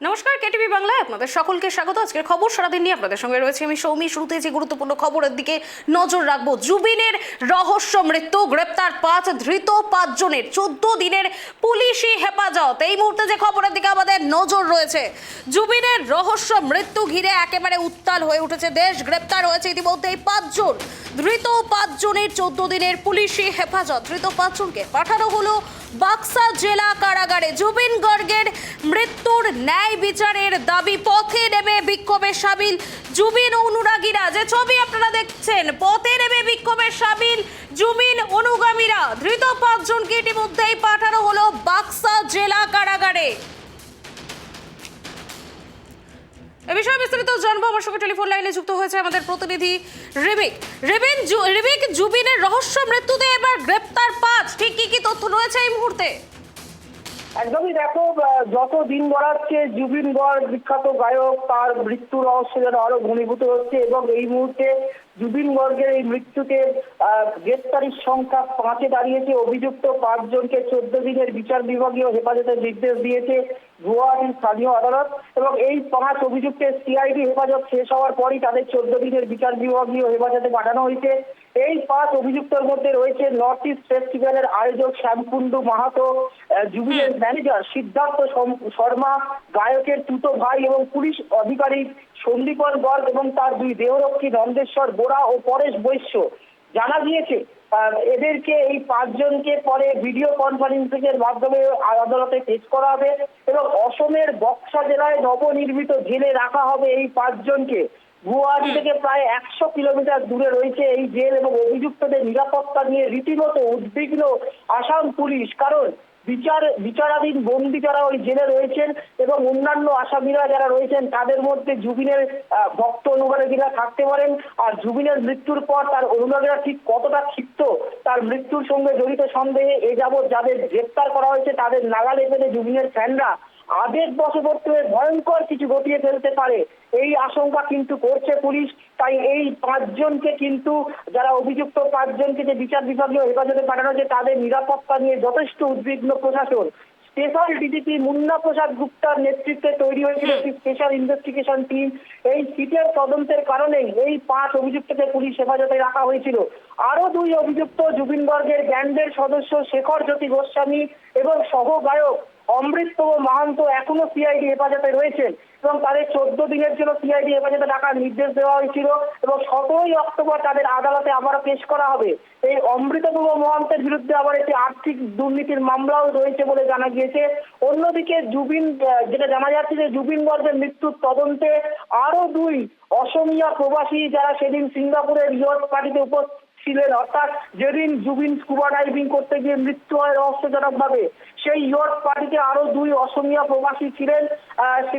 নমস্কার, কেটিভি বাংলায় আপনাদের সকলকে স্বাগত। আজকের খবর সারাদিন নিয়ে আপনাদের সঙ্গে রয়েছে আমি সৌমি। শুরুতে যে গুরুত্বপূর্ণ খবরের দিকে নজর রাখবো। জুবিনের রহস্য মৃত্যু, গ্রেপ্তার 5, ধৃত 5 জনের 14 দিনের পুলিশি হেফাজত। এই মুহূর্তে যে খবরের দিকে আমাদের নজর রয়েছে, জুবিনের রহস্য মৃত্যু ঘিরে একেবারে উত্তাল হয়ে উঠেছে দেশ। গ্রেপ্তার হয়েছে ইতিমধ্যেই 5 জন, ধৃত 5 জনের 14 দিনের পুলিশি হেফাজত। ধৃত 5 জনকে পাঠানো হলো বাক্সা জেলা কারাগারে। জুবিন গর্গের মৃত্যুর ন্যায় বিচারের দাবি পথে নেমে বিক্ষোভে সামিল জুবিন অনুরাগীরা। যে ছবি আপনারা দেখছেন, পথে নেমে বিক্ষোভে সামিল জুবিন অনুগামীরা। ধৃত 5 জনকে ইতিমধ্যেই পাঠানো হলো বাক্সা জেলা কারাগারে। এ বিষয়ে বিস্তারিত জানবো। আমার সঙ্গে টেলিফোন লাইনে যুক্ত হয়েছে আমাদের প্রতিনিধি রিবিক। রিবিক, জুবিনের রহস্য মৃত্যুতে এবার গ্রেপ্তার 5, ঠিক কি তথ্য রয়েছে এই মুহূর্তে? একদমই দেখো, যত দিন গড়াচ্ছে জুবিন গর্গ বিখ্যাত গায়ক, তার মৃত্যু রহস্য যেন আরো ঘনীভূত হচ্ছে এবং এই মুহূর্তে জুবিন গর্গের এই মৃত্যুতে গ্রেপ্তারির সংখ্যা 5-এ দাঁড়িয়েছে। অভিযুক্ত 5 জনকে 14 দিনের বিচার বিভাগীয় হেফাজতের নির্দেশ দিয়েছে গুয়াহাটির স্থানীয় আদালত এবং এই 5 অভিযুক্তের সিআইডি হেফাজত শেষ হওয়ার পরই তাদের 14 দিনের বিচার বিভাগীয় হেফাজতে পাঠানো হয়েছে। এই 5 অভিযুক্তের মধ্যে রয়েছে নর্থ ইস্ট ফেস্টিভ্যালের আয়োজক শ্যামকুন্ডু মাহাতো, জুবিনের ম্যানেজার সিদ্ধার্থ শর্মা, গায়কের তুতো ভাই এবং পুলিশ আধিকারিক সন্দীপন গর্গ এবং তার 2 দেহরক্ষী নন্দেশ্বর বোরা ও পরেশ বৈশ্য। জানা গিয়েছে এদেরকে এই 5 জনকে পরে ভিডিও কনফারেন্সিংয়ের মাধ্যমে আদালতে পেশ করা হবে এবং অসমের বক্সা জেলায় নবনির্মিত জেলে রাখা হবে এই 5 জনকে। গুয়াহাটি থেকে প্রায় 100 কিলোমিটার দূরে রয়েছে এই জেল এবং অভিযুক্তদের নিরাপত্তা নিয়ে রীতিমতো উদ্বিগ্ন আসাম পুলিশ। কারণ বিচারাধীন বন্দী যারা ওই জেলে রয়েছেন এবং অন্যান্য আসামিরা যারা রয়েছেন তাদের মধ্যে জুবিনের ভক্ত অনুরাগীরা থাকতে পারেন। আর জুবিনের মৃত্যুর পর তার অনুরাগীরা ঠিক কতটা ক্ষিপ্ত, তার মৃত্যুর সঙ্গে জড়িত সন্দেহে এ যাবৎ যাদের গ্রেপ্তার করা হয়েছে তাদের নাগালে পেলে জুবিনের ফ্যানরা আবেগ বশবর্তী হয়ে ভয়ঙ্কর কিছু ঘটিয়ে ফেলতে পারে, এই আশঙ্কা কিন্তু করছে পুলিশ। তাই এই 5 জনকে কিন্তু, যারা অভিযুক্ত 5 জনকে যে বিচার বিভাগীয় হেফাজতে পাঠানো হয়েছে তাদের নিরাপত্তা নিয়ে যথেষ্ট উদ্বিগ্ন প্রশাসন। স্পেশাল ডিজিপি মুন্না প্রসাদ গুপ্তার নেতৃত্বে তৈরি হয়েছিল একটি স্পেশাল ইনভেস্টিগেশন টিম। এই সিটের তদন্তের কারণেই এই 5 অভিযুক্তকে পুলিশ হেফাজতে রাখা হয়েছিল। আরো 2 অভিযুক্ত জুবিন গর্গের ব্যান্ডের সদস্য শেখর জ্যোতি গোস্বামী এবং সহ গায়ক অমৃতপ্রভ মাহান্ত এখনো সিআইডি হেফাজতে রয়েছেন এবং তাদের 14 দিনের জন্য সিআইডি হেফাজতে রাখার নির্দেশ দেওয়া হয়েছিল এবং 17ই অক্টোবর তাদের আদালতে আবারও পেশ করা হবে। এই অমৃতপ্রভ মহান্তের বিরুদ্ধে আবার একটি আর্থিক দুর্নীতির মামলাও রয়েছে বলে জানা গিয়েছে। অন্যদিকে যেটা জানা যাচ্ছে যে জুবিন গর্গের মৃত্যুর তদন্তে আরো 2 অসমিয়া প্রবাসী যারা সেদিন সিঙ্গাপুরের ইয়ট পার্টিতে উপস্থিত ছিলেন, অর্থাৎ যেদিন জুবিন স্কুবা ডাইভিং করতে গিয়ে মৃত্যু হয় রহস্যজনকভাবে, সেই ইয়ট পার্টিতে আরো 2 অসমিয়া প্রবাসী ছিলেন।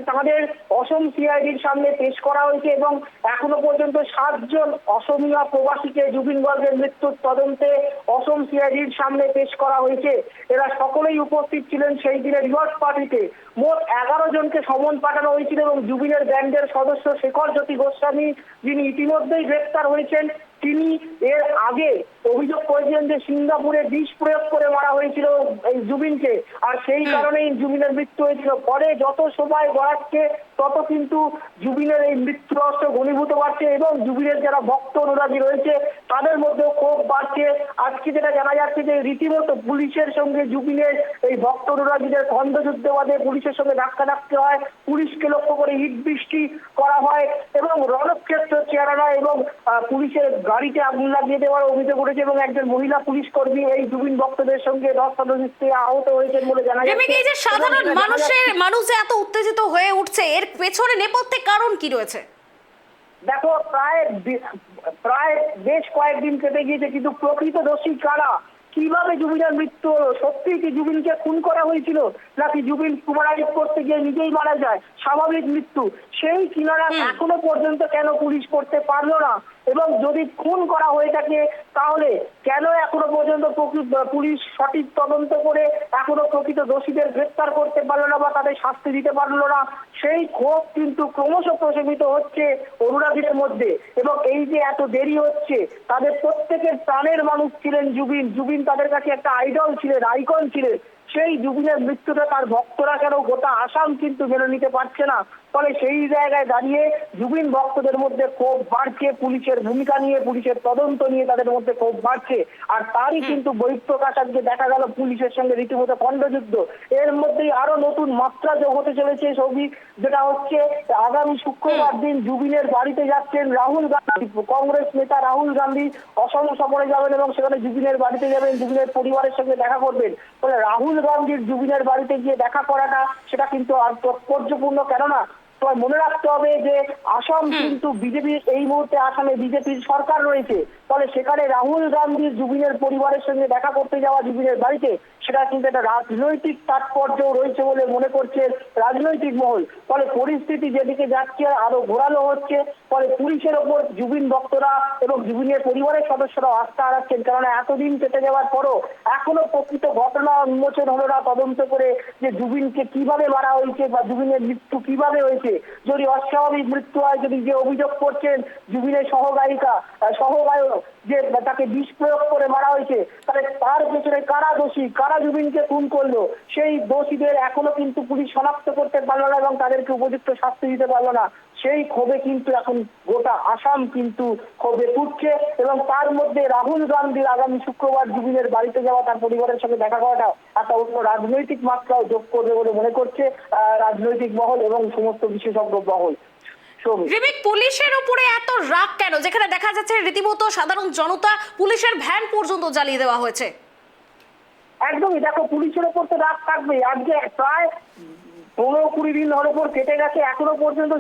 তাদের অসম সিআইডির সামনে পেশ করা হয়েছে এবং এখনো পর্যন্ত 7 জন অসমিয়া প্রবাসীকে জুবিন গর্গের মৃত্যুর তদন্তে অসম সিআইডির সামনে পেশ করা হয়েছে। এরা সকলেই উপস্থিত ছিলেন সেই দিনের ইয়ট পার্টিতে। মোট 11 জনকে সমন পাঠানো হয়েছিল এবং জুবিনের ব্যান্ডের সদস্য শেখর জ্যোতি গোস্বামী, যিনি ইতিমধ্যেই গ্রেপ্তার হয়েছেন, তিনি এর আগে অভিযোগ করেছিলেন যে সিঙ্গাপুরে বিষ প্রয়োগ করে মারা হয়েছিল এই জুবিনকে, আর সেই কারণেই জুবিনের মৃত্যু হয়েছিল। পরে যত সময় গড়াচ্ছে তত কিন্তু জুবিনের এই মৃত্যু রহস্য ঘনীভূত বাড়ছে এবং জুবিনের যারা ভক্ত অনুরাগী রয়েছে তাদের মধ্যেও ক্ষোভ বাড়ছে। আজকে যেটা জানা যাচ্ছে যে রীতিমতো পুলিশের সঙ্গে জুবিনের এই ভক্ত অনুরাগীদের খণ্ডযুদ্ধে বাদে পুলিশের সঙ্গে ধাক্কা হয়, পুলিশকে লক্ষ্য করে ইট বৃষ্টি করা হয় এবং রণক্ষেত্র চেহারা এবং পুলিশের গাড়িতে আগুন লাগিয়ে দেওয়ার অভিযোগ উঠেছে এবং একজন মহিলা পুলিশ কর্মী এই জুবিন ভক্তদের সঙ্গে ধস্তাধস্তিতে আহত হয়েছেন বলে জানা যাচ্ছে। এই যে সাধারণ মানুষ যে এত উত্তেজিত হয়ে উঠছে, এর পেছনে নেপথ্যে কারণ কি রয়েছে? দেখো, প্রায় বেশ কয়েকদিন কেটে গিয়েছে, কিন্তু প্রকৃত দোষী কারা, কিভাবে জুবিনের মৃত্যু হলো, সত্যি কি জুবিনকে খুন করা হয়েছিল নাকি জুবিন স্কুবা ডাইভ করতে গিয়ে নিজেই মারা যায়, স্বাভাবিক মৃত্যু, সেই কিনারা এখনো পর্যন্ত কেন পুলিশ করতে পারলো না? এবং যদি খুন করা হয়ে থাকে তাহলে কেন এখনো পর্যন্ত পুলিশ সঠিক তদন্ত করে এখনো প্রকৃত দোষীদের গ্রেপ্তার করতে পারলো না বা তাদের শাস্তি দিতে পারলো না? সেই ক্ষোভ কিন্তু ক্রমশ প্রশমিত হচ্ছে অনুরাগীদের মধ্যে এবং এই যে এত দেরি হচ্ছে, তাদের প্রত্যেকের প্রাণের মানুষ ছিলেন জুবিন তাদের কাছে একটা আইডল ছিলেন, আইকন ছিলেন। সেই জুবিনের মৃত্যুটা তার ভক্তরা কেন গোটা আসাম কিন্তু মেনে নিতে পারছে না। ফলে সেই জায়গায় দাঁড়িয়ে জুবিন ভক্তদের মধ্যে ক্ষোভ বাড়ছে, পুলিশের ভূমিকা নিয়ে, পুলিশের তদন্ত নিয়ে তাদের মধ্যে ক্ষোভ বাড়ছে। আর তারই কিন্তু বহিঃপ্রকাশ আজকে দেখা গেল পুলিশের সঙ্গে রীতিমতো খণ্ডযুদ্ধ। এর মধ্যেই আরো নতুন মাত্রা যোগ হতে চলেছে ছবি, যেটা হচ্ছে আগামী শুক্রবার দিন জুবিনের বাড়িতে যাচ্ছেন রাহুল গান্ধী। কংগ্রেস নেতা রাহুল গান্ধী অসম সফরে যাবেন এবং সেখানে জুবিনের বাড়িতে যাবেন, জুবিনের পরিবারের সঙ্গে দেখা করবেন। ফলে রাহুল গান্ধীর জুবিনের বাড়িতে গিয়ে দেখা করাটা সেটা কিন্তু আর তাৎপর্যপূর্ণ, কেননা তোমার মনে রাখতে হবে যে আসাম কিন্তু বিজেপির এই মুহূর্তে আসামে বিজেপির সরকার রয়েছে। ফলে সেখানে রাহুল গান্ধীর জুবিনের পরিবারের সঙ্গে দেখা করতে যাওয়া জুবিনের বাড়িতে, সেটা কিন্তু একটা রাজনৈতিক তাৎপর্য রয়েছে বলে মনে করছে রাজনৈতিক মহল। ফলে পরিস্থিতি যেদিকে যাচ্ছে আরো ঘোরালো হচ্ছে। ফলে পুলিশের ওপর জুবিন ভক্তরা এবং জুবিনের পরিবারের সদস্যরা আস্থা হারাচ্ছেন, কেননা এতদিন কেটে যাওয়ার পরও এখনো প্রকৃত ঘটনা উন্মোচন হলো না তদন্ত করে যে জুবিনকে কিভাবে মারা হয়েছে বা জুবিনের মৃত্যু কিভাবে হয়েছে। যদি অস্বাভাবিক মৃত্যু হয়, যদি যে অভিযোগ করছেন জুবিনের সহগায়ক যে তাকে বিষ প্রয়োগ করে মারা হয়েছে, তাহলে তার পেছনে কারা দোষী, কারা জুবিনকে খুন করলো, সেই দোষীদের এখনো কিন্তু পুলিশ শনাক্ত করতে পারলো না এবং তাদেরকে উপযুক্ত শাস্তি দিতে পারলো না। সেই ক্ষোভে কিন্তু এখন গোটা আসাম কিন্তু ক্ষোভে ফুটছে এবং তার মধ্যে রাহুল গান্ধীর আগামী শুক্রবার জুবিনের বাড়িতে যাওয়া, তার পরিবারের সঙ্গে দেখা করাটা একটা অন্য রাজনৈতিক মাত্রাও যোগ করবে বলে মনে করছে রাজনৈতিক মহল এবং সমস্ত বিশেষজ্ঞ মহল। রিমিক, পুলিশের উপরে এত রাগ কেন, যেখানে দেখা যাচ্ছে রীতিমতো সাধারণ জনতা, পুলিশের ভ্যান পর্যন্ত জ্বালিয়ে দেওয়া হয়েছে? একদমই, দেখো পুলিশের ওপর তো রাগ থাকবে। আজকে প্রায় 15-20 দিন ধরে উপর কেটে গেছে, এখনো পর্যন্ত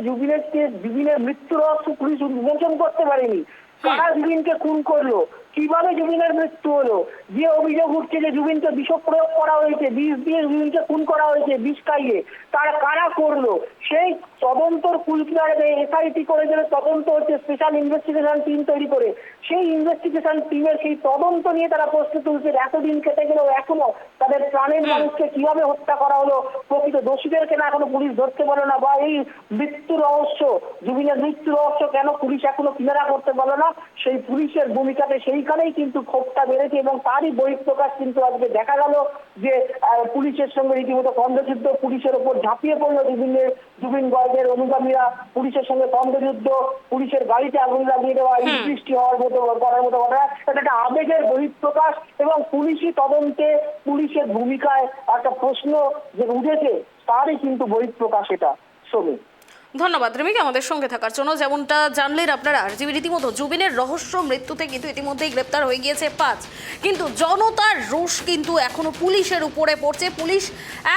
জুবিনের মৃত্যুর রহস্য পুলিশ উন্মোচন করতে পারেনি। কারা জুবিনকে খুন করলো, কিভাবে জুবিনের মৃত্যু হলো, যে অভিযোগ উঠছে যে জুবিনকে বিষ প্রয়োগ করা হয়েছে, বিষ দিয়ে জুবিনকে খুন করা হয়েছে, বিষ খাইয়ে, তারা কারা করলো, সেই তদন্তর কুলকিনারে এসআইটি করে যে তদন্ত হচ্ছে, স্পেশাল ইনভেস্টিগেশন টিম তৈরি করে, সেই ইনভেস্টিগেশন টিমের সেই তদন্ত নিয়ে তারা প্রশ্ন তুলছে। এতদিন কেটে গেলেও এখনো তাদের প্রাণের মানুষকে কিভাবে হত্যা করা হলো, প্রকৃত দোষীদেরকে না এখনো পুলিশ ধরতে পারলো না, বা এই মৃত্যু রহস্য, জুবিনের মৃত্যু রহস্য কেন পুলিশ এখনো কিনারা করতে পারলো না, সেই পুলিশের ভূমিকাতে সেইখানেই কিন্তু ক্ষোভটা বেড়েছে এবং তারই বহিঃপ্রকাশ কিন্তু আজকে দেখা গেল যে পুলিশের সঙ্গে রীতিমতো খণ্ডযুদ্ধ, পুলিশের ওপর ঝাঁপিয়ে পড়লো জুবিন গর্গের অনুগামীরা, পুলিশের সঙ্গে খণ্ডযুদ্ধ, পুলিশের গাড়িতে আগুন লাগিয়ে দেওয়া, বৃষ্টি হওয়ার মতো করার মতো ঘটনা। এটা একটা আবেগের বহিঃপ্রকাশ এবং পুলিশি তদন্তে পুলিশের ভূমিকায় একটা প্রশ্ন যে উঠেছে তারই কিন্তু বহিঃপ্রকাশ এটা। শ্রমিক, ধন্যবাদ রিমিক আমাদের সঙ্গে থাকার জন্য। যেমনটা জানলেন আপনারা, যে রীতিমতো জুবিনের রহস্য মৃত্যুতে কিন্তু ইতিমধ্যেই গ্রেপ্তার হয়ে গিয়েছে 5, কিন্তু জনতার রোষ কিন্তু এখনো পুলিশের উপরে পড়ছে। পুলিশ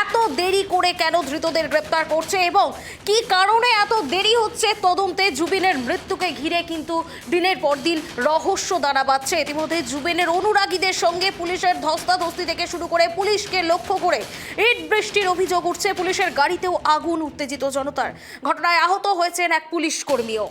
এত দেরি করে কেন ধৃতদের গ্রেপ্তার করছে এবং কি কারণে এত দেরি হচ্ছে তদন্তে, জুবিনের মৃত্যুকে ঘিরে কিন্তু দিনের পর দিন রহস্য দানা বাঁধছে। ইতিমধ্যে জুবিনের অনুরাগীদের সঙ্গে পুলিশের ধস্তাধস্তি থেকে শুরু করে পুলিশকে লক্ষ্য করে ইট বৃষ্টির অভিযোগ উঠছে, পুলিশের গাড়িতেও আগুন, উত্তেজিত জনতার। ঘটনায় আহত হয়েছেন এক পুলিশ কর্মীও।